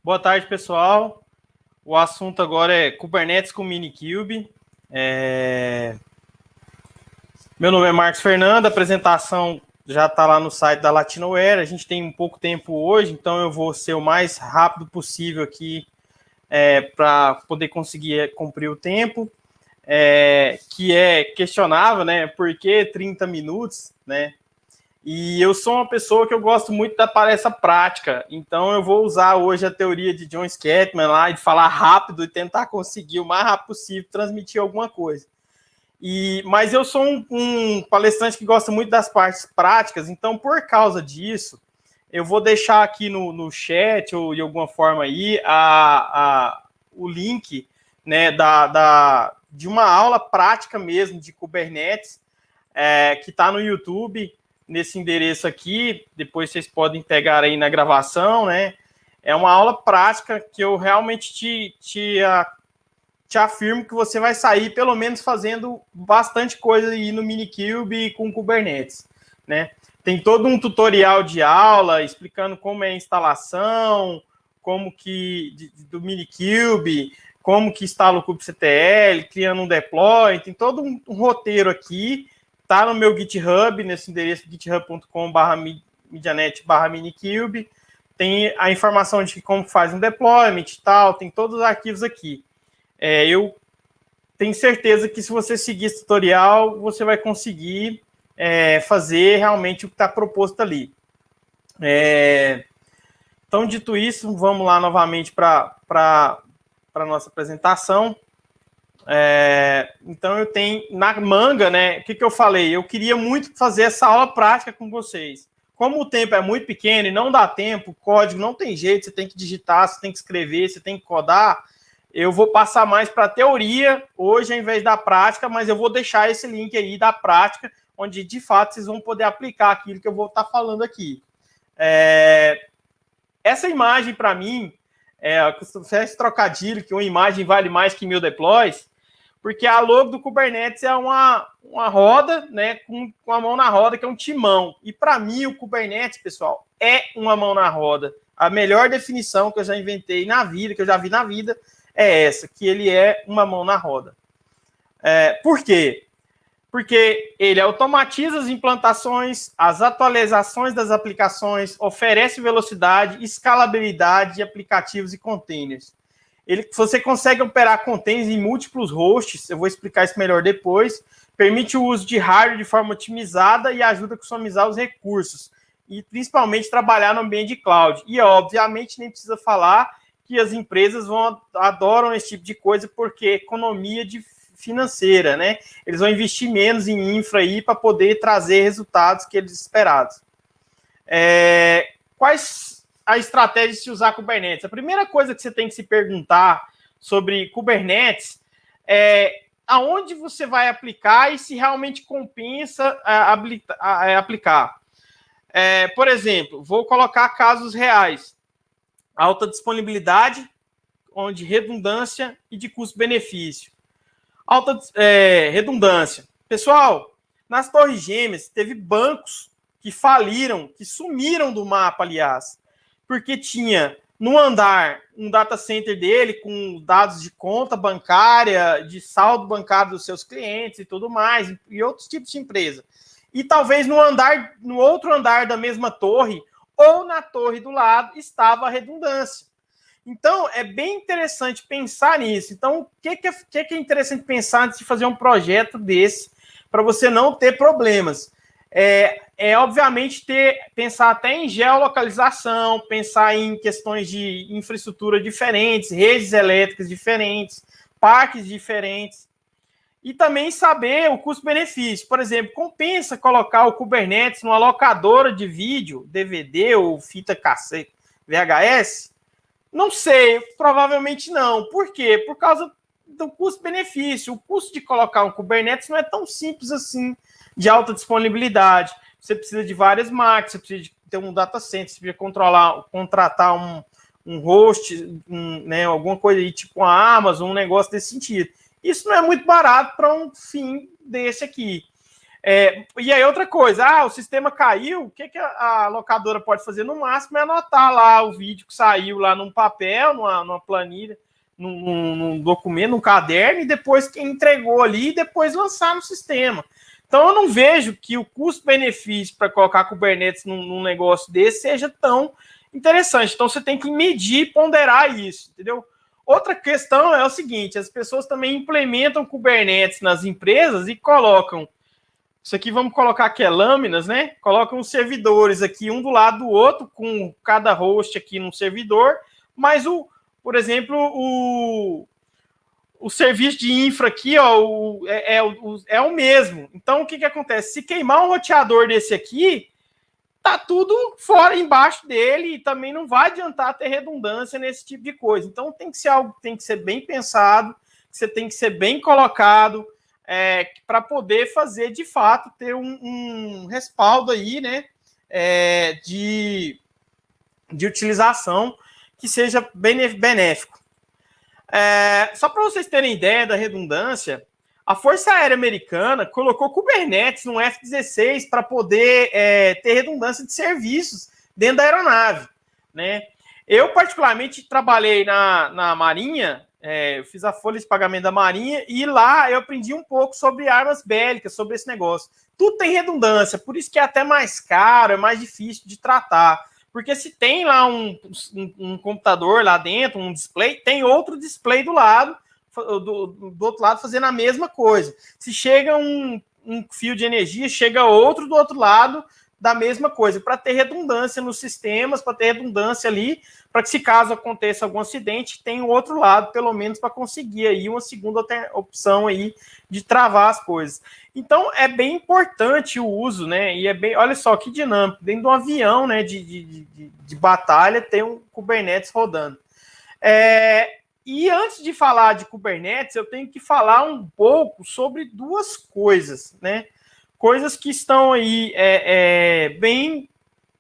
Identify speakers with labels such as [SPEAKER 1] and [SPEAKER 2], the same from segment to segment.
[SPEAKER 1] Boa tarde, pessoal. O assunto agora é Kubernetes com Minikube. Meu nome é Marcos Fernando, a apresentação já está lá no site da Latinoware. A gente tem um pouco tempo hoje, então eu vou ser o mais rápido possível aqui para poder conseguir cumprir o tempo, que é questionável, né? Por que 30 minutos, né? E eu sou uma pessoa que eu gosto muito da palestra prática, então eu vou usar hoje a teoria de John Scatman lá, de falar rápido e tentar conseguir o mais rápido possível transmitir alguma coisa. Mas eu sou um palestrante que gosta muito das partes práticas, então por causa disso, eu vou deixar aqui no chat ou de alguma forma aí o link, né, de uma aula prática mesmo de Kubernetes, que está no YouTube, nesse endereço aqui, depois vocês podem pegar aí na gravação, né? É uma aula prática que eu realmente te afirmo que você vai sair, pelo menos, fazendo bastante coisa aí no Minikube com Kubernetes, né? Tem todo um tutorial de aula explicando como é a instalação, como que do Minikube, como que instala o kubectl, criando um deploy, tem todo um roteiro aqui. Tá no meu GitHub, nesse endereço github.com/medianet/minikube. Tem a informação de como faz um deployment e tal, tem todos os arquivos aqui. Eu tenho certeza que se você seguir esse tutorial, você vai conseguir fazer realmente o que está proposto ali. Então, dito isso, vamos lá novamente para a nossa apresentação. Então, eu tenho na manga, né? O que eu falei? Eu queria muito fazer essa aula prática com vocês. Como o tempo é muito pequeno e não dá tempo, código não tem jeito, você tem que digitar, você tem que escrever, você tem que codar, eu vou passar mais para a teoria hoje, ao invés da prática, mas eu vou deixar esse link aí da prática, onde, de fato, vocês vão poder aplicar aquilo que eu vou estar falando aqui. Essa imagem, para mim, esse trocadilho, que uma imagem vale mais que 1000 deploys, porque a logo do Kubernetes é uma roda, né, com a mão na roda, que é um timão. E para mim, o Kubernetes, pessoal, é uma mão na roda. A melhor definição que eu já inventei na vida, que eu já vi na vida, é essa, que ele é uma mão na roda. Por quê? Porque ele automatiza as implantações, as atualizações das aplicações, oferece velocidade, escalabilidade de aplicativos e containers. Você consegue operar containers em múltiplos hosts, eu vou explicar isso melhor depois, permite o uso de hardware de forma otimizada e ajuda a customizar os recursos, e principalmente trabalhar no ambiente de cloud. E, obviamente, nem precisa falar que as empresas adoram esse tipo de coisa, porque economia financeira, né? Eles vão investir menos em infra aí para poder trazer resultados que eles esperados. Quais a estratégia de se usar Kubernetes? A primeira coisa que você tem que se perguntar sobre Kubernetes é aonde você vai aplicar e se realmente compensa aplicar. Por exemplo, vou colocar casos reais. Alta disponibilidade, onde redundância e de custo-benefício. Alta redundância. Pessoal, nas Torres Gêmeas, teve bancos que faliram, que sumiram do mapa, aliás, porque tinha no andar um data center dele com dados de conta bancária, de saldo bancário dos seus clientes e tudo mais, e outros tipos de empresa. E talvez no outro andar da mesma torre, ou na torre do lado, estava a redundância. Então, é bem interessante pensar nisso. Então, o que é interessante pensar antes de fazer um projeto desse, para você não ter problemas? Obviamente, pensar até em geolocalização, pensar em questões de infraestrutura diferentes, redes elétricas diferentes, parques diferentes, e também saber o custo-benefício. Por exemplo, compensa colocar o Kubernetes numa locadora de vídeo, DVD ou fita cassete, VHS? Não sei, provavelmente não. Por quê? Por causa do custo-benefício. O custo de colocar um Kubernetes não é tão simples assim, de alta disponibilidade. Você precisa de várias máquinas, você precisa de ter um data center, você precisa contratar um host, né, alguma coisa aí, tipo uma Amazon, um negócio desse sentido. Isso não é muito barato para um fim desse aqui. E aí outra coisa, o sistema caiu, o que a locadora pode fazer no máximo é anotar lá o vídeo que saiu lá num papel, numa planilha, num documento, num caderno, e depois quem entregou ali, e depois lançar no sistema. Então eu não vejo que o custo-benefício para colocar Kubernetes num negócio desse seja tão interessante. Então você tem que medir e ponderar isso, entendeu? Outra questão é o seguinte, as pessoas também implementam Kubernetes nas empresas e colocam, isso aqui vamos colocar aqui lâminas, né? Colocam os servidores aqui um do lado do outro, com cada host aqui num servidor, mas por exemplo, o serviço de infra aqui, ó, é o mesmo. Então, o que acontece? Se queimar um roteador desse aqui, tá tudo fora, embaixo dele, e também não vai adiantar ter redundância nesse tipo de coisa. Então, tem que ser algo que tem que ser bem pensado, você tem que ser bem colocado, para poder fazer, de fato, ter um respaldo aí, né, de utilização que seja benéfico. Só para vocês terem ideia da redundância, a Força Aérea Americana colocou Kubernetes no F-16 para poder ter redundância de serviços dentro da aeronave, né? Eu, particularmente, trabalhei na Marinha, eu fiz a folha de pagamento da Marinha, e lá eu aprendi um pouco sobre armas bélicas, sobre esse negócio. Tudo tem redundância, por isso que é até mais caro, é mais difícil de tratar. Porque se tem lá um computador lá dentro, um display, tem outro display do lado, do outro lado fazendo a mesma coisa. Se chega um fio de energia, chega outro do outro lado da mesma coisa, para ter redundância nos sistemas, para ter redundância ali, para que se caso aconteça algum acidente, tem o outro lado, pelo menos, para conseguir aí uma segunda opção aí de travar as coisas. Então, é bem importante o uso, né? E olha só que dinâmico, dentro de um avião, né, de batalha, tem um Kubernetes rodando. E antes de falar de Kubernetes, eu tenho que falar um pouco sobre duas coisas, né? Coisas que estão aí bem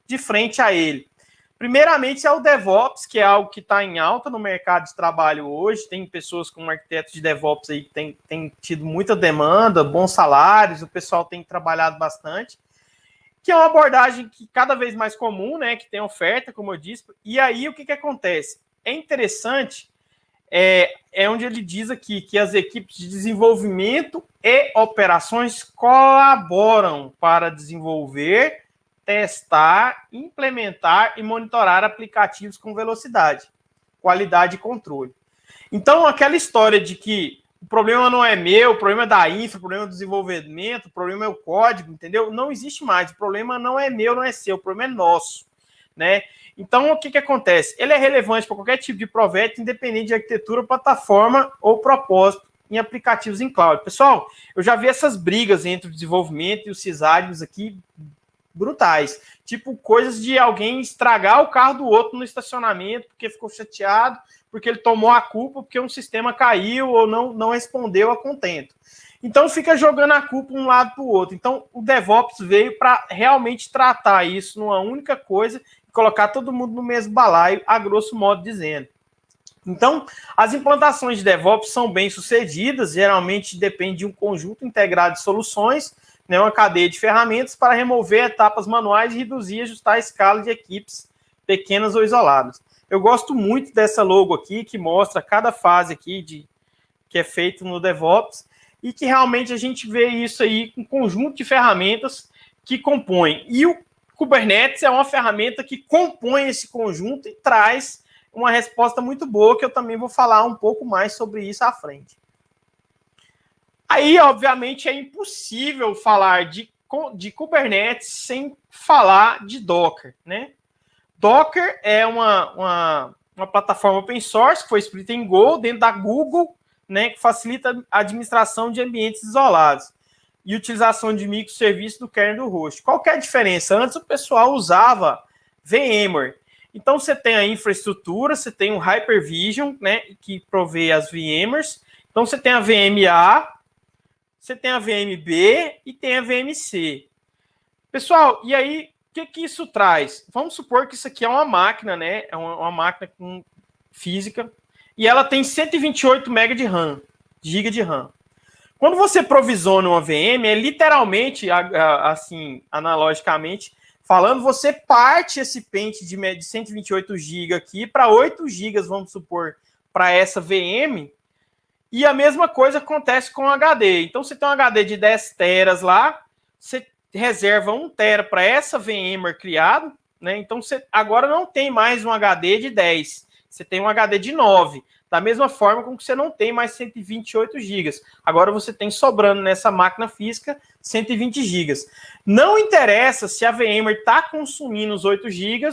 [SPEAKER 1] de frente a ele. Primeiramente é o DevOps, que é algo que está em alta no mercado de trabalho hoje. Tem pessoas como arquitetos de DevOps aí que tem tido muita demanda, bons salários, o pessoal tem trabalhado bastante, que é uma abordagem que cada vez mais comum, né? Que tem oferta, como eu disse. E aí o que acontece? É interessante, onde ele diz aqui que as equipes de desenvolvimento e operações colaboram para desenvolver, testar, implementar e monitorar aplicativos com velocidade, qualidade e controle. Então, aquela história de que o problema não é meu, o problema é da infra, o problema é do desenvolvimento, o problema é o código, entendeu? Não existe mais. O problema não é meu, não é seu, o problema é nosso, né? Então, o que acontece? Ele é relevante para qualquer tipo de projeto, independente de arquitetura, plataforma ou propósito em aplicativos em cloud. Pessoal, eu já vi essas brigas entre o desenvolvimento e os sysadmins aqui brutais. Tipo, coisas de alguém estragar o carro do outro no estacionamento porque ficou chateado, porque ele tomou a culpa, porque um sistema caiu ou não respondeu a contento. Então, fica jogando a culpa um lado para o outro. Então, o DevOps veio para realmente tratar isso numa única coisa e colocar todo mundo no mesmo balaio, a grosso modo dizendo. Então, as implantações de DevOps são bem sucedidas, geralmente depende de um conjunto integrado de soluções, né, uma cadeia de ferramentas para remover etapas manuais e reduzir e ajustar a escala de equipes pequenas ou isoladas. Eu gosto muito dessa logo aqui, que mostra cada fase aqui que é feito no DevOps, e que realmente a gente vê isso aí com um conjunto de ferramentas que compõem. E o Kubernetes é uma ferramenta que compõe esse conjunto e traz uma resposta muito boa, que eu também vou falar um pouco mais sobre isso à frente. Aí, obviamente, é impossível falar de Kubernetes sem falar de Docker, né? Docker é uma plataforma open source que foi escrita em Go, dentro da Google, né, que facilita a administração de ambientes isolados e utilização de microserviços do kernel do host. Qual que é a diferença? Antes o pessoal usava VMware. Então você tem a infraestrutura, você tem o Hyper-V, né, que provê as VMwares. Então você tem a VMA, você tem a VMB e tem a VMC. Pessoal, e aí, o que isso traz? Vamos supor que isso aqui é uma máquina, né? É uma máquina com física, e ela tem 128 MB de RAM, GB de RAM. Quando você provisiona uma VM, é literalmente, assim, analogicamente falando, você parte esse pente de 128 GB aqui para 8 GB, vamos supor, para essa VM, e a mesma coisa acontece com o HD. Então, você tem um HD de 10 teras lá, você reserva 1 tera para essa VMware criado, né? Então, você agora não tem mais um HD de 10, você tem um HD de 9. Da mesma forma como que você não tem mais 128 GB. Agora você tem sobrando nessa máquina física 120 GB. Não interessa se a VMware está consumindo os 8 GB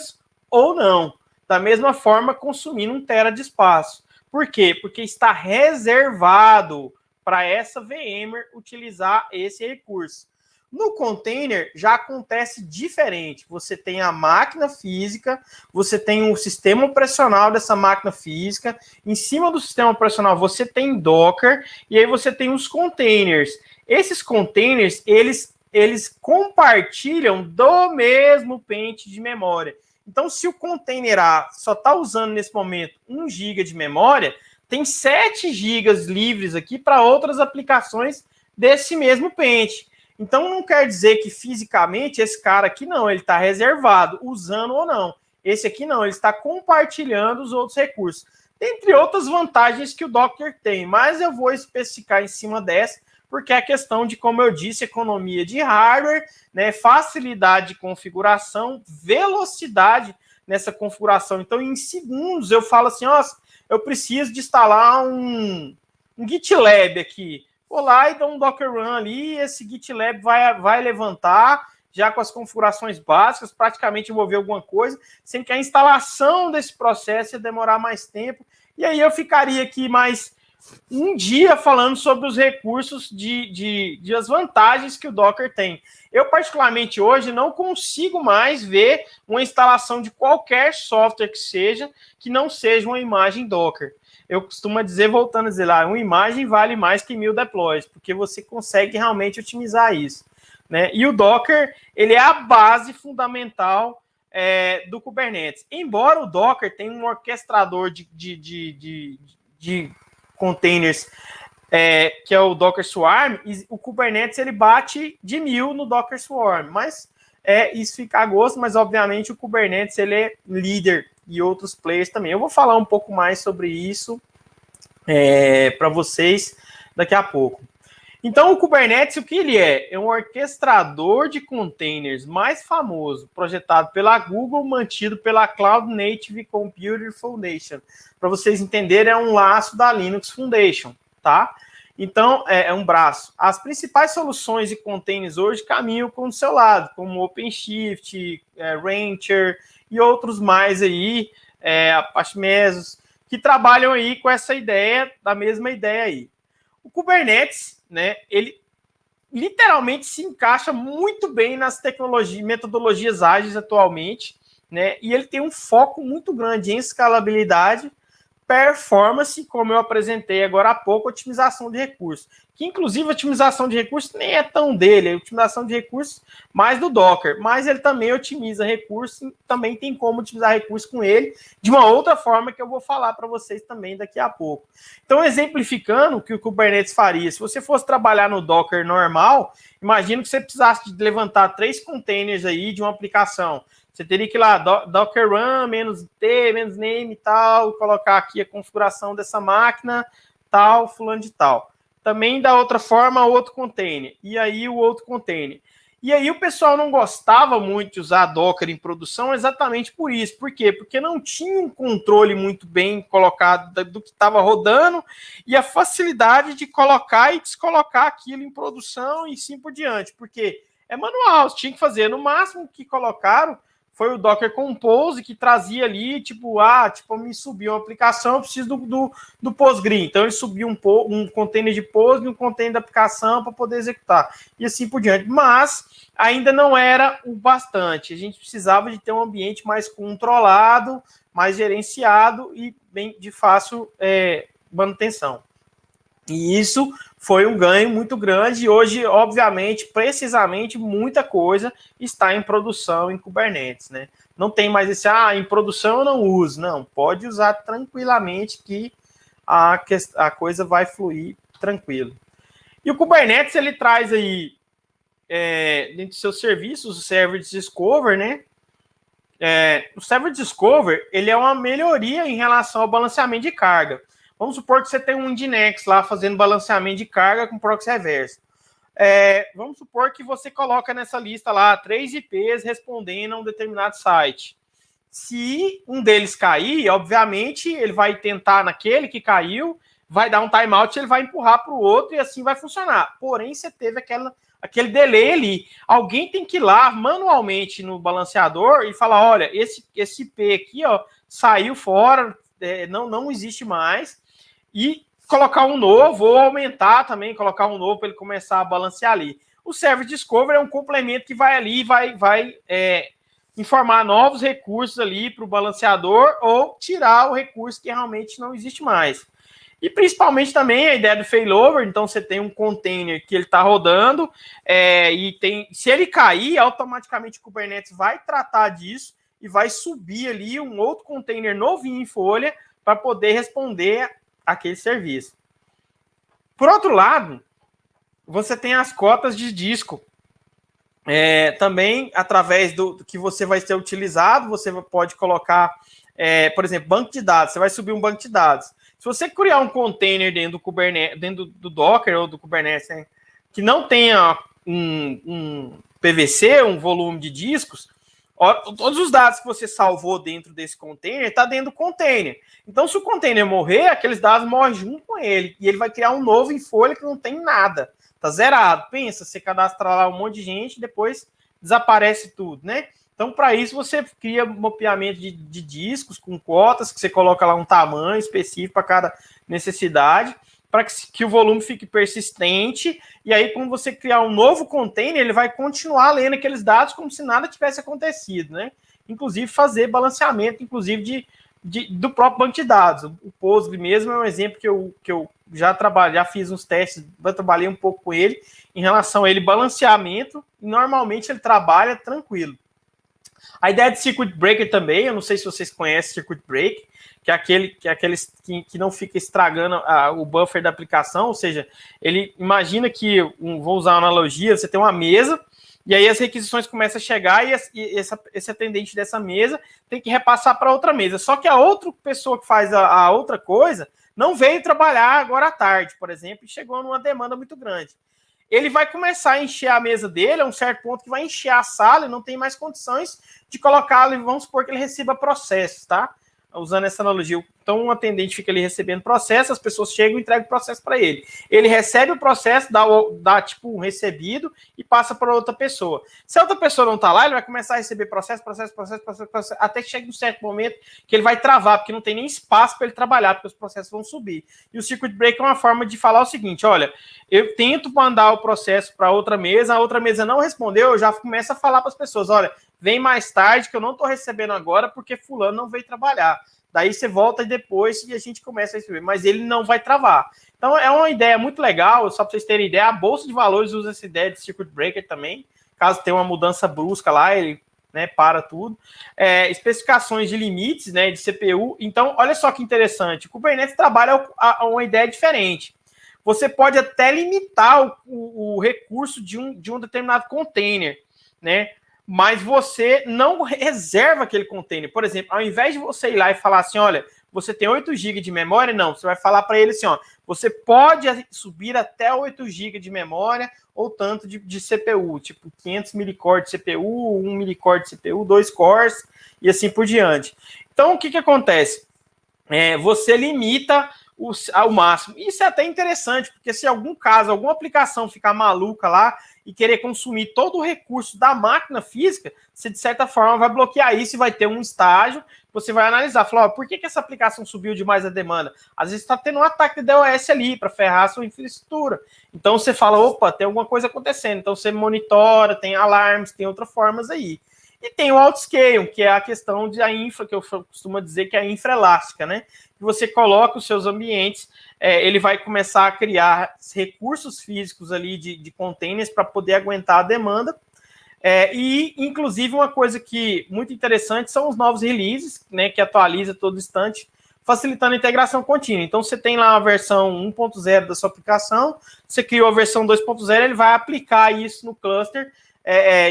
[SPEAKER 1] ou não. Da mesma forma, consumindo 1 tera de espaço. Por quê? Porque está reservado para essa VMware utilizar esse recurso. No container já acontece diferente. Você tem a máquina física, você tem o sistema operacional dessa máquina física, em cima do sistema operacional você tem Docker, e aí você tem os containers. Esses containers, eles compartilham do mesmo pente de memória. Então, se o container A só está usando nesse momento 1 GB de memória, tem 7 GB livres aqui para outras aplicações desse mesmo pente. Então, não quer dizer que fisicamente esse cara aqui não, ele está reservado, usando ou não. Esse aqui não, ele está compartilhando os outros recursos. Entre outras vantagens que o Docker tem, mas eu vou especificar em cima dessa, porque é a questão de, como eu disse, economia de hardware, né, facilidade de configuração, velocidade nessa configuração. Então, em segundos, eu falo assim, ó, eu preciso de instalar um GitLab aqui. Vou lá e dou um Docker Run ali, e esse GitLab vai levantar, já com as configurações básicas, praticamente envolver alguma coisa, sem que a instalação desse processo ia demorar mais tempo. E aí eu ficaria aqui mais um dia falando sobre os recursos de as vantagens que o Docker tem. Eu, particularmente, hoje não consigo mais ver uma instalação de qualquer software que não seja uma imagem Docker. Eu costumo dizer, voltando a dizer lá, uma imagem vale mais que 1000 deploys, porque você consegue realmente otimizar isso, né? E o Docker, ele é a base fundamental do Kubernetes. Embora o Docker tenha um orquestrador de containers, que é o Docker Swarm, o Kubernetes ele bate de 1000 no Docker Swarm, mas isso fica a gosto, mas obviamente o Kubernetes ele é líder e outros players também. Eu vou falar um pouco mais sobre isso para vocês daqui a pouco. Então, o Kubernetes, o que ele é? É um orquestrador de containers mais famoso, projetado pela Google, mantido pela Cloud Native Computer Foundation. Para vocês entenderem, é um laço da Linux Foundation, tá? Então, é um braço. As principais soluções de containers hoje caminham com o seu lado, como OpenShift, Rancher e outros mais aí, Apache Mesos, que trabalham aí com essa ideia, da mesma ideia aí. O Kubernetes, né, ele literalmente se encaixa muito bem nas metodologias ágeis atualmente, né, e ele tem um foco muito grande em escalabilidade, performance, como eu apresentei agora há pouco, otimização de recursos. Que, inclusive, a otimização de recursos nem é tão dele, é otimização de recursos mais do Docker, mas ele também otimiza recursos, também tem como otimizar recursos com ele, de uma outra forma que eu vou falar para vocês também daqui a pouco. Então, exemplificando o que o Kubernetes faria, se você fosse trabalhar no Docker normal, imagina que você precisasse de levantar 3 containers aí de uma aplicação. Você teria que ir lá, docker run, -t, -name e tal, colocar aqui a configuração dessa máquina, tal, fulano de tal. Também, da outra forma, outro container. E aí, o outro container. E aí, o pessoal não gostava muito de usar Docker em produção exatamente por isso. Por quê? Porque não tinha um controle muito bem colocado do que estava rodando e a facilidade de colocar e descolocar aquilo em produção e assim por diante. Porque é manual, você tinha que fazer. No máximo que colocaram foi o Docker Compose, que trazia ali, me subiu uma aplicação, eu preciso do Postgre. Então, ele subiu um container de Postgre, um container da aplicação para poder executar. E assim por diante. Mas ainda não era o bastante. A gente precisava de ter um ambiente mais controlado, mais gerenciado e bem de fácil manutenção. E isso foi um ganho muito grande. E hoje, obviamente, precisamente, muita coisa está em produção em Kubernetes, né? Não tem mais esse, em produção eu não uso. Não, pode usar tranquilamente que a coisa vai fluir tranquilo. E o Kubernetes, ele traz aí, dentro dos seus serviços, o Service Discover, né? O Service Discover, ele é uma melhoria em relação ao balanceamento de carga. Vamos supor que você tem um Nginx lá fazendo balanceamento de carga com proxy reverso. Vamos supor que você coloca nessa lista lá 3 IPs respondendo a um determinado site. Se um deles cair, obviamente, ele vai tentar naquele que caiu, vai dar um timeout, ele vai empurrar para o outro e assim vai funcionar. Porém, você teve aquele delay ali. Alguém tem que ir lá manualmente no balanceador e falar, olha, esse IP aqui, ó, saiu fora, não existe mais, e colocar um novo, ou aumentar também, colocar um novo para ele começar a balancear ali. O Service Discover é um complemento que vai ali e vai informar novos recursos ali para o balanceador ou tirar o recurso que realmente não existe mais. E principalmente também a ideia do failover, então você tem um container que ele está rodando se ele cair, automaticamente o Kubernetes vai tratar disso e vai subir ali um outro container novinho em folha para poder responder aquele serviço. Por outro lado, você tem as cotas de disco. Também, através do que você vai ser utilizado, você pode colocar, por exemplo, banco de dados. Você vai subir um banco de dados. Se você criar um container dentro do Kubernetes, dentro do Docker ou do Kubernetes, né, que não tenha um PVC, um volume de discos, todos os dados que você salvou dentro desse container está dentro do container. Então, se o container morrer, aqueles dados morrem junto com ele. E ele vai criar um novo em folha que não tem nada. Está zerado. Pensa, você cadastra lá um monte de gente, depois desaparece tudo, né? Então, para isso, você cria um mapeamento de discos com cotas, que você coloca lá um tamanho específico para cada necessidade, para que o volume fique persistente, e aí, quando você criar um novo container, ele vai continuar lendo aqueles dados como se nada tivesse acontecido, né? Inclusive, fazer balanceamento, inclusive, do próprio banco de dados. O Postgre mesmo é um exemplo que eu já fiz uns testes, trabalhei um pouco com ele, em relação a ele balanceamento, e normalmente ele trabalha tranquilo. A ideia de Circuit Breaker também, eu não sei se vocês conhecem Circuit Breaker, que é aqueles que não fica estragando o buffer da aplicação, ou seja, ele imagina que, vou usar uma analogia, você tem uma mesa, e aí as requisições começam a chegar e esse atendente dessa mesa tem que repassar para outra mesa. Só que a outra pessoa que faz a outra coisa não veio trabalhar agora à tarde, por exemplo, e chegou numa demanda muito grande. Ele vai começar a encher a mesa dele a um certo ponto que vai encher a sala e não tem mais condições de colocá-lo, vamos supor que ele receba processos, tá? Usando essa analogia. Então, um atendente fica ali recebendo processo, as pessoas chegam e entregam o processo para ele. Ele recebe o processo, dá tipo um recebido e passa para outra pessoa. Se a outra pessoa não está lá, ele vai começar a receber processo, até que chega um certo momento que ele vai travar, porque não tem nem espaço para ele trabalhar, porque os processos vão subir. E o Circuit Breaker é uma forma de falar o seguinte, olha, eu tento mandar o processo para outra mesa, a outra mesa não respondeu, eu já começo a falar para as pessoas, olha, vem mais tarde, que eu não estou recebendo agora, porque fulano não veio trabalhar. Daí você volta depois e a gente começa a escrever, mas ele não vai travar. Então é uma ideia muito legal, só para vocês terem ideia, a Bolsa de Valores usa essa ideia de Circuit Breaker também, caso tenha uma mudança brusca lá, ele para tudo. Especificações de limites, né, de CPU. Então, olha só que interessante, o Kubernetes trabalha uma ideia diferente. Você pode até limitar o recurso de um determinado container, né? Mas você não reserva aquele container. Por exemplo, ao invés de você ir lá e falar assim, olha, você tem 8 GB de memória, não, você vai falar para ele assim, ó, você pode subir até 8 GB de memória ou tanto de CPU, tipo 500 milicore de CPU, 1 milicore de CPU, 2 cores e assim por diante. Então, o que acontece? Você limita ao máximo. Isso é até interessante, porque se algum caso, alguma aplicação ficar maluca lá e querer consumir todo o recurso da máquina física, você de certa forma vai bloquear isso e vai ter um estágio, você vai analisar, falar, por que essa aplicação subiu demais a demanda? Às vezes está tendo um ataque de DOS ali para ferrar a sua infraestrutura. Então você fala, opa, tem alguma coisa acontecendo. Então você monitora, tem alarmes, tem outras formas aí. E tem o outscale, que é a questão da infra, que eu costumo dizer que é a infra elástica, né? Que você coloca os seus ambientes, ele vai começar a criar recursos físicos ali de containers para poder aguentar a demanda. E, inclusive, uma coisa que muito interessante são os novos releases, né? Que atualiza todo instante. facilitando a integração contínua. Então, você tem lá a versão 1.0 da sua aplicação, você criou a versão 2.0, ele vai aplicar isso no cluster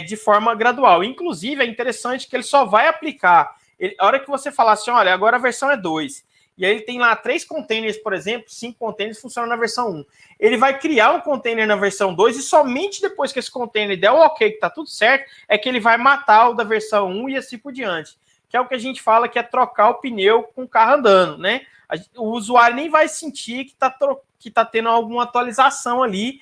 [SPEAKER 1] de forma gradual. Inclusive, é interessante que ele só vai aplicar, a hora que você falar assim, olha, agora a versão é 2, e aí ele tem lá 3 containers, por exemplo, 5 containers funcionam na versão 1. Ele vai criar um container na versão 2 e somente depois que esse container der o ok, que está tudo certo, é que ele vai matar o da versão 1 e assim por diante. Que é o que a gente fala que é trocar o pneu com o carro andando, né? O usuário nem vai sentir que tá tendo alguma atualização ali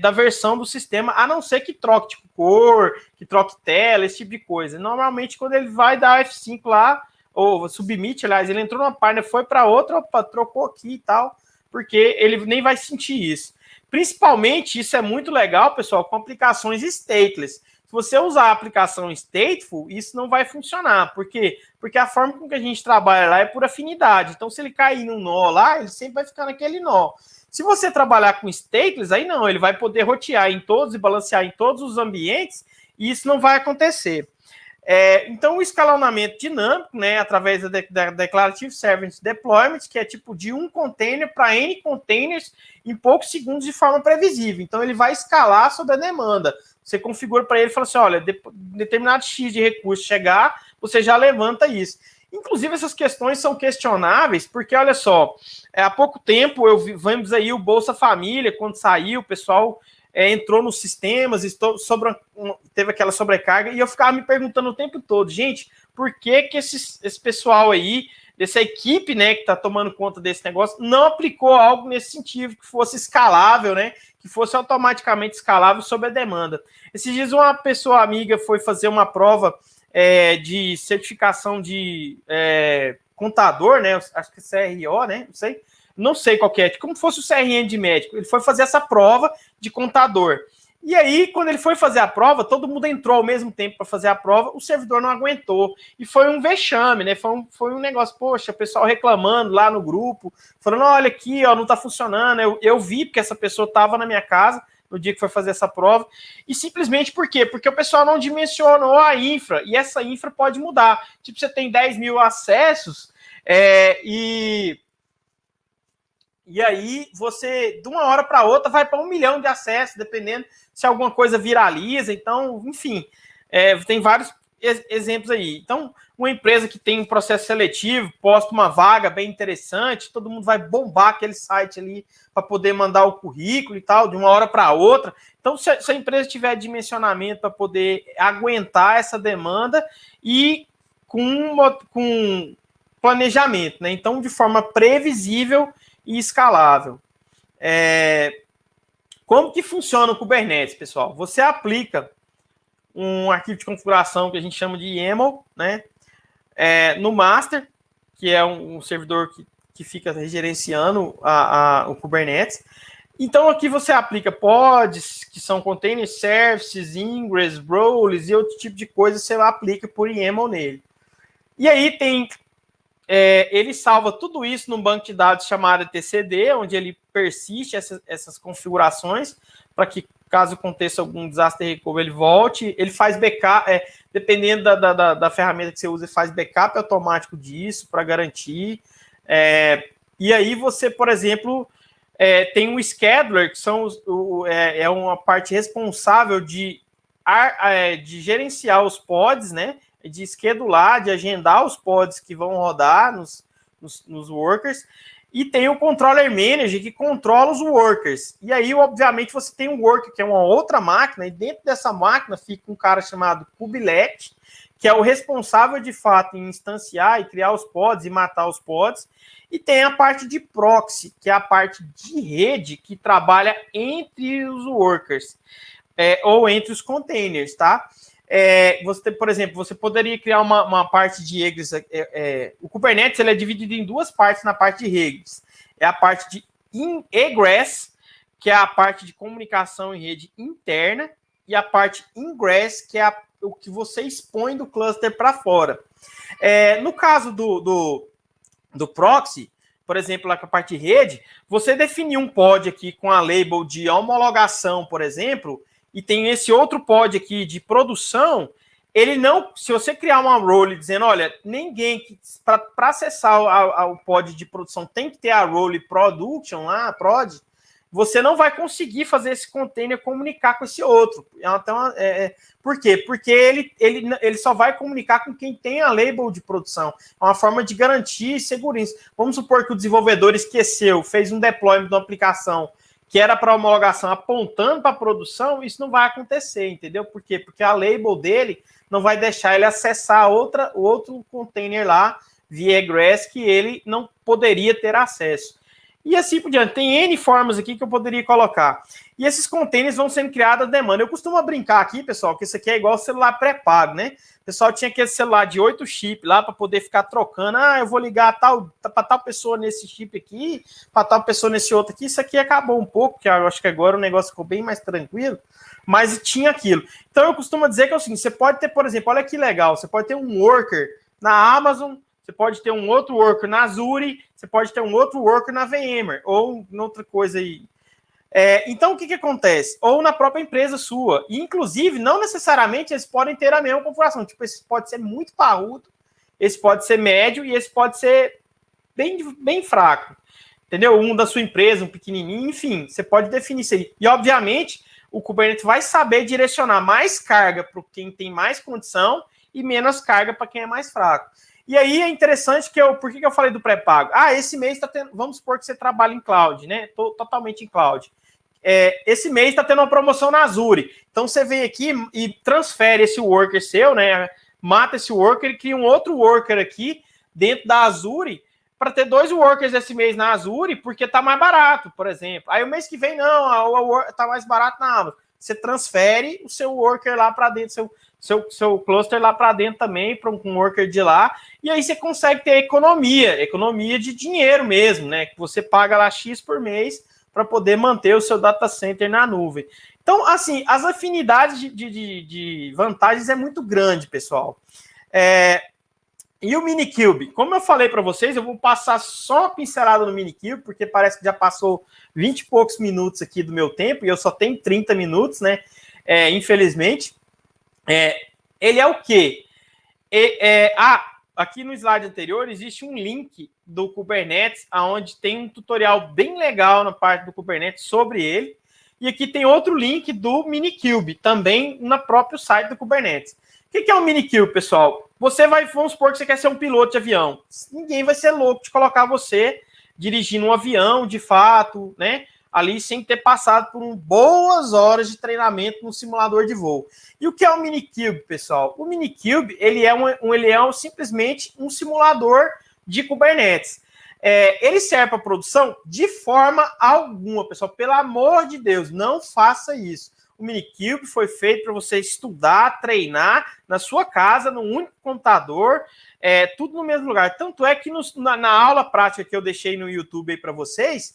[SPEAKER 1] da versão do sistema, a não ser que troque tipo cor, que troque tela, esse tipo de coisa. Normalmente, quando ele vai dar F5 lá, ou submit, aliás, ele entrou numa página, foi para outra, opa, trocou aqui e tal, porque ele nem vai sentir isso. Principalmente, isso é muito legal, pessoal, com aplicações stateless. Se você usar a aplicação stateful, isso não vai funcionar. Por quê? Porque a forma com que a gente trabalha lá é por afinidade. Então, se ele cair num nó lá, ele sempre vai ficar naquele nó. Se você trabalhar com stateless, aí não, ele vai poder rotear em todos e balancear em todos os ambientes, e isso não vai acontecer. Então, o escalonamento dinâmico, né, através da Declarative Service Deployment, que é tipo de um container para N containers em poucos segundos de forma previsível. Então, ele vai escalar sobre a demanda. Você configura para ele e fala assim, olha, determinado X de recurso chegar, você já levanta isso. Inclusive, essas questões são questionáveis, porque, olha só, há pouco tempo, vimos aí o Bolsa Família, quando saiu, o pessoal entrou nos sistemas, teve aquela sobrecarga, e eu ficava me perguntando o tempo todo, gente, por que esse pessoal aí, dessa equipe, né, que está tomando conta desse negócio, não aplicou algo nesse sentido, que fosse escalável, né, que fosse automaticamente escalável sob a demanda. Esses dias uma pessoa amiga foi fazer uma prova de certificação de contador, né, acho que é CRO, né, não sei qual que é, como fosse o CRM de médico. Ele foi fazer essa prova de contador. E aí, quando ele foi fazer a prova, todo mundo entrou ao mesmo tempo para fazer a prova, o servidor não aguentou. E foi um vexame, né? Foi um negócio, poxa, o pessoal reclamando lá no grupo, falando, olha aqui, ó, não está funcionando. Eu vi, porque essa pessoa estava na minha casa no dia que foi fazer essa prova. E simplesmente por quê? Porque o pessoal não dimensionou a infra, e essa infra pode mudar. Tipo, você tem 10 mil acessos, e aí, você, de uma hora para outra, vai para 1 milhão de acessos, dependendo se alguma coisa viraliza. Então, enfim, tem vários exemplos aí. Então, uma empresa que tem um processo seletivo, posta uma vaga bem interessante, todo mundo vai bombar aquele site ali para poder mandar o currículo e tal, de uma hora para outra. Então, se a empresa tiver dimensionamento para poder aguentar essa demanda e com planejamento, né? Então, de forma previsível e escalável. Como que funciona o Kubernetes, pessoal? Você aplica um arquivo de configuração que a gente chama de YAML, né, no master, que é um servidor que fica gerenciando o Kubernetes. Então, aqui você aplica pods, que são container services, ingress, roles e outro tipo de coisa, você aplica por YAML nele. E aí ele salva tudo isso num banco de dados chamado etcd, onde ele persiste essas configurações, para que, caso aconteça algum desastre recovery, ele volte. Ele faz backup, dependendo da ferramenta que você usa, ele faz backup automático disso, para garantir. E aí você, por exemplo, tem um scheduler, que é uma parte responsável de gerenciar os pods, né? De schedular, de agendar os pods que vão rodar nos workers, e tem o controller manager que controla os workers. E aí, obviamente, você tem um worker que é uma outra máquina, e dentro dessa máquina fica um cara chamado kubelet, que é o responsável, de fato, em instanciar e criar os pods e matar os pods. E tem a parte de proxy, que é a parte de rede que trabalha entre os workers, ou entre os containers, tá? Por exemplo, você poderia criar uma parte de egress. O Kubernetes ele é dividido em duas partes na parte de redes. É a parte de egress, que é a parte de comunicação em rede interna, e a parte ingress, que é o que você expõe do cluster para fora. No caso do proxy, por exemplo, lá com a parte de rede, você definiu um pod aqui com a label de homologação, por exemplo, e tem esse outro pod aqui de produção, ele não, se você criar uma role dizendo, olha, ninguém para acessar o pod de produção tem que ter a role production lá, prod, você não vai conseguir fazer esse container comunicar com esse outro. Então, por quê? Porque ele só vai comunicar com quem tem a label de produção. É uma forma de garantir segurança. Vamos supor que o desenvolvedor esqueceu, fez um deployment de uma aplicação que era para homologação apontando para a produção, isso não vai acontecer, entendeu? Por quê? Porque a label dele não vai deixar ele acessar o outro container lá via egress que ele não poderia ter acesso. E assim por diante. Tem N formas aqui que eu poderia colocar. E esses containers vão sendo criados a demanda. Eu costumo brincar aqui, pessoal, que isso aqui é igual celular pré-pago, né? O pessoal tinha aquele celular de 8 chips lá para poder ficar trocando. Ah, eu vou ligar para tal pessoa nesse chip aqui, para tal pessoa nesse outro aqui. Isso aqui acabou um pouco, porque eu acho que agora o negócio ficou bem mais tranquilo, mas tinha aquilo. Então eu costumo dizer que é o seguinte, você pode ter, por exemplo, olha que legal, você pode ter um worker na Amazon, você pode ter um outro worker na Azure, você pode ter um outro worker na VMware, ou em outra coisa aí. Então, o que acontece? Ou na própria empresa sua. E, inclusive, não necessariamente eles podem ter a mesma configuração. Tipo, esse pode ser muito parrudo, esse pode ser médio e esse pode ser bem fraco. Entendeu? Um da sua empresa, um pequenininho, enfim, você pode definir isso aí. E, obviamente, o Kubernetes vai saber direcionar mais carga para quem tem mais condição e menos carga para quem é mais fraco. E aí é interessante por que eu falei do pré-pago? Esse mês está tendo, vamos supor que você trabalha em cloud, né? Totalmente em cloud. Esse mês está tendo uma promoção na Azure. Então você vem aqui e transfere esse worker seu, né? Mata esse worker e cria um outro worker aqui dentro da Azure para ter 2 workers esse mês na Azure, porque está mais barato, por exemplo. Aí o mês que vem, não, está mais barato na Amazon. Você transfere o seu worker lá para dentro, seu cluster lá para dentro também, para um worker de lá, e aí você consegue ter economia de dinheiro mesmo, né? Que você paga lá X por mês para poder manter o seu data center na nuvem. Então, assim, as afinidades de vantagens é muito grande, pessoal. E o Minikube? Como eu falei para vocês, eu vou passar só uma pincelada no Minikube, porque parece que já passou 20 e poucos minutos aqui do meu tempo, e eu só tenho 30 minutos, né? Infelizmente. Ele é o quê? Aqui no slide anterior existe um link do Kubernetes, onde tem um tutorial bem legal na parte do Kubernetes sobre ele. E aqui tem outro link do Minikube, também no próprio site do Kubernetes. O que é um Minikube, pessoal? Vamos supor que você quer ser um piloto de avião. Ninguém vai ser louco de colocar você dirigindo um avião, de fato, né? Ali sem ter passado por boas horas de treinamento no simulador de voo. E o que é o Minikube, pessoal? O Minikube, ele é simplesmente um simulador de Kubernetes. Ele serve para produção de forma alguma, pessoal. Pelo amor de Deus, não faça isso. O Minikube foi feito para você estudar, treinar na sua casa, num único computador, tudo no mesmo lugar. Tanto é que na aula prática que eu deixei no YouTube aí para vocês,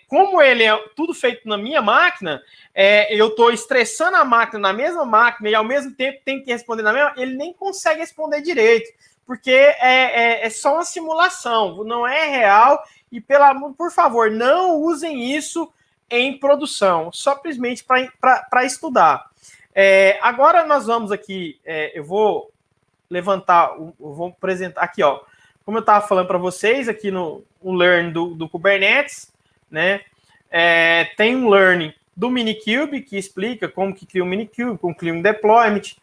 [SPEAKER 1] como ele é tudo feito na minha máquina, eu estou estressando a máquina na mesma máquina e ao mesmo tempo tem que responder na mesma, ele nem consegue responder direito, porque é só uma simulação, não é real. E por favor, não usem isso em produção, simplesmente para estudar. Agora nós vamos aqui, eu vou apresentar aqui, ó, como eu estava falando para vocês aqui no Learn do Kubernetes, né? Tem um Learning do Minikube que explica como que cria um Minikube, como cria um deployment.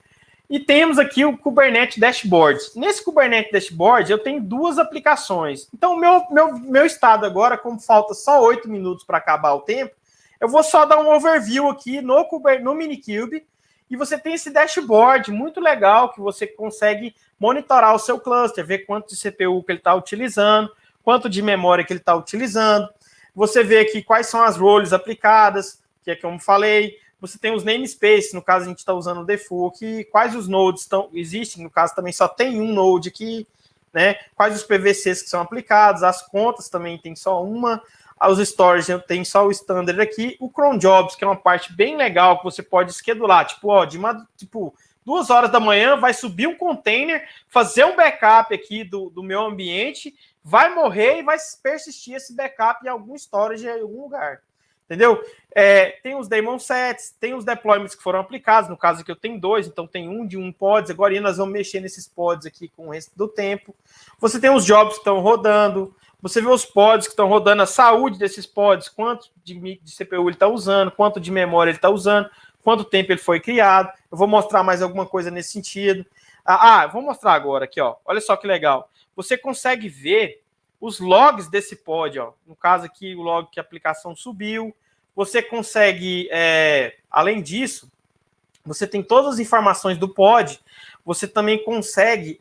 [SPEAKER 1] E temos aqui o Kubernetes Dashboard. Nesse Kubernetes Dashboard, eu tenho 2 aplicações. Então, meu estado agora, como falta só 8 minutos para acabar o tempo, eu vou só dar um overview aqui no Minikube. E você tem esse dashboard muito legal, que você consegue monitorar o seu cluster, ver quanto de CPU que ele está utilizando, quanto de memória que ele está utilizando. Você vê aqui quais são as roles aplicadas, que é como falei. Você tem os namespaces, no caso a gente está usando o default aqui, quais os nodes existem, no caso também só tem um node aqui, né? Quais os PVCs que são aplicados, as contas também tem só uma, os storage tem só o standard aqui, o cron jobs, que é uma parte bem legal que você pode schedular, tipo 2 horas da manhã vai subir um container, fazer um backup aqui do meu ambiente, vai morrer e vai persistir esse backup em algum storage em algum lugar. entendeu? Tem os daemon sets, tem os deployments que foram aplicados, no caso aqui eu tenho 2, então tem um de um pods, agora nós vamos mexer nesses pods aqui com o resto do tempo. Você tem os jobs que estão rodando, você vê os pods que estão rodando, a saúde desses pods, quanto de CPU ele está usando, quanto de memória ele está usando, quanto tempo ele foi criado. Eu vou mostrar mais alguma coisa nesse sentido. Vou mostrar agora aqui, ó. Olha só que legal. Você consegue ver os logs desse pod, ó. No caso aqui, o log que a aplicação subiu. Você consegue, além disso, você tem todas as informações do pod. Você também consegue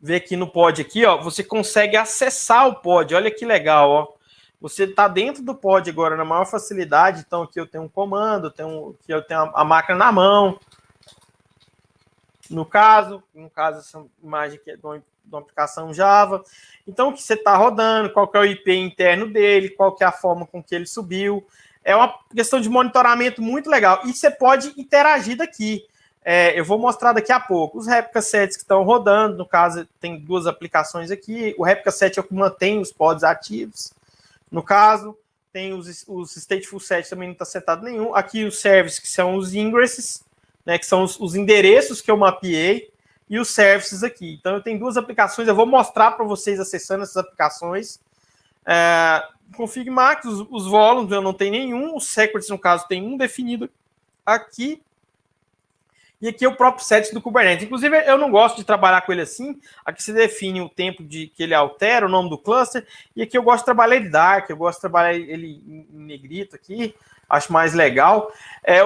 [SPEAKER 1] ver aqui no pod aqui, ó. Você consegue acessar o pod. Olha que legal, ó. Você está dentro do pod agora na maior facilidade. Então aqui eu tenho um comando, aqui eu tenho a máquina na mão. No caso, essa imagem aqui é de uma aplicação Java. Então, o que você está rodando, qual que é o IP interno dele, qual que é a forma com que ele subiu. É uma questão de monitoramento muito legal. E você pode interagir daqui. Eu vou mostrar daqui a pouco. Os replica sets que estão rodando, no caso, tem 2 aplicações aqui. O replica set é o que mantém os pods ativos. No caso, tem os stateful sets, também não está setado nenhum. Aqui os services, que são os ingresses, né, que são os endereços que eu mapeei, e os services aqui. Então, eu tenho 2 aplicações, eu vou mostrar para vocês acessando essas aplicações. Config max, os volumes eu não tenho nenhum, os secrets, no caso, tem um definido aqui, e aqui é o próprio set do Kubernetes. Inclusive, eu não gosto de trabalhar com ele assim. Aqui você define o tempo que ele altera, o nome do cluster, e aqui eu gosto de trabalhar ele dark, eu gosto de trabalhar ele em negrito aqui, acho mais legal.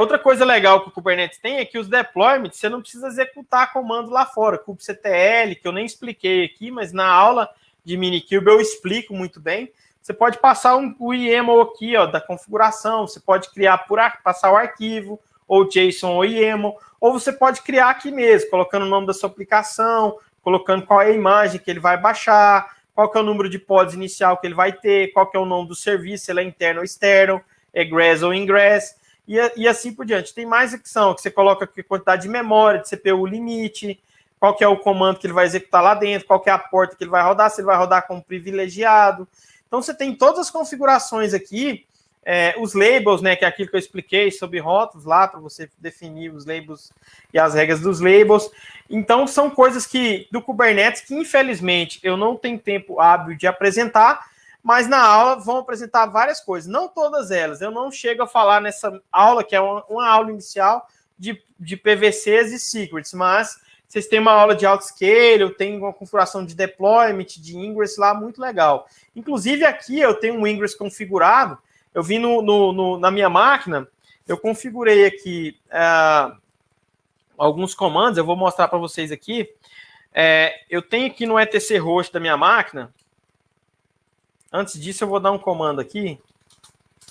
[SPEAKER 1] Outra coisa legal que o Kubernetes tem é que os deployments, você não precisa executar comando lá fora, kubectl, que eu nem expliquei aqui, mas na aula de Minikube eu explico muito bem. Você pode passar o YAML aqui, ó, da configuração, você pode criar passar o arquivo, ou JSON ou YAML, ou você pode criar aqui mesmo, colocando o nome da sua aplicação, colocando qual é a imagem que ele vai baixar, qual que é o número de pods inicial que ele vai ter, qual que é o nome do serviço, se ele é interno ou externo, egress ou ingress, e assim por diante. Tem mais opção, que você coloca aqui a quantidade de memória, de CPU limite, qual que é o comando que ele vai executar lá dentro, qual que é a porta que ele vai rodar, se ele vai rodar como privilegiado. Então, você tem todas as configurações aqui, os labels, né, que é aquilo que eu expliquei sobre rótulos lá, para você definir os labels e as regras dos labels. Então, são coisas do Kubernetes que, infelizmente, eu não tenho tempo hábil de apresentar, mas na aula vão apresentar várias coisas, não todas elas. Eu não chego a falar nessa aula, que é uma aula inicial de PVCs e secrets, mas vocês têm uma aula de autoscale, eu tenho uma configuração de deployment, de ingress lá, muito legal. Inclusive, aqui eu tenho um ingress configurado. Eu vim na minha máquina, eu configurei aqui alguns comandos, eu vou mostrar para vocês aqui. Eu tenho aqui no etc host da minha máquina. Antes disso, eu vou dar um comando aqui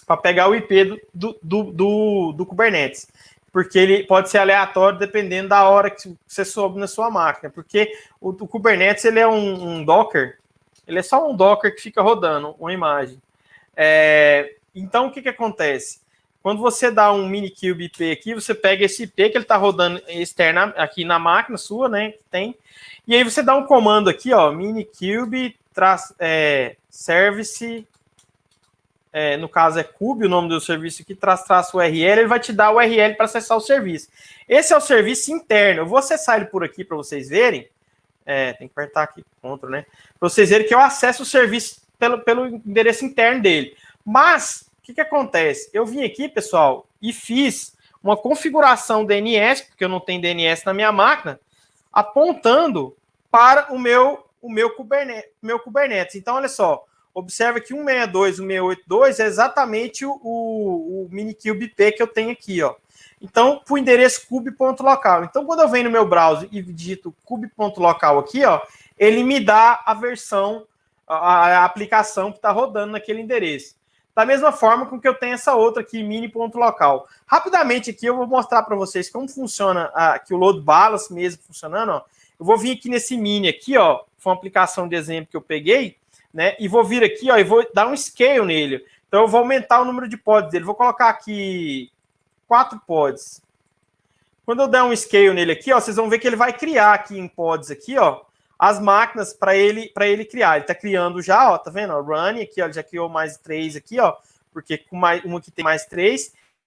[SPEAKER 1] para pegar o IP do Kubernetes. Porque ele pode ser aleatório dependendo da hora que você soube na sua máquina. Porque o Kubernetes ele é um Docker, ele é só um Docker que fica rodando uma imagem. Então, o que acontece? Quando você dá um Minikube IP aqui, você pega esse IP que ele está rodando externa aqui na máquina sua, né? Que tem. E aí você dá um comando aqui, ó, Minikube service, no caso é kube, o nome do serviço aqui, traço URL, ele vai te dar o URL para acessar o serviço. Esse é o serviço interno. Eu vou acessar ele por aqui para vocês verem. Tem que apertar aqui, Ctrl, né? Para vocês verem que eu acesso o serviço pelo endereço interno dele. Mas, o que acontece? Eu vim aqui, pessoal, e fiz uma configuração DNS, porque eu não tenho DNS na minha máquina, apontando para o meu Kubernetes. Então, olha só, observa que 162.168.2 é exatamente o Minikube IP que eu tenho aqui, ó. Então, para o endereço kube.local. Então, quando eu venho no meu browser e digito kube.local aqui, ó, ele me dá a versão, a aplicação que está rodando naquele endereço. Da mesma forma com que eu tenho essa outra aqui, mini.local. Rapidamente aqui eu vou mostrar para vocês como funciona aqui o load balance mesmo funcionando, ó. Eu vou vir aqui nesse mini aqui, ó, foi uma aplicação de exemplo que eu peguei, né, e vou vir aqui, ó, e vou dar um scale nele. Então eu vou aumentar o número de pods dele. Vou colocar aqui 4 pods. Quando eu der um scale nele aqui, ó, vocês vão ver que ele vai criar aqui em pods aqui, ó, as máquinas para ele criar. Ele está criando já, ó, tá vendo? Running aqui, ó, ele já criou mais 3 aqui, ó, porque com uma que tem mais 3.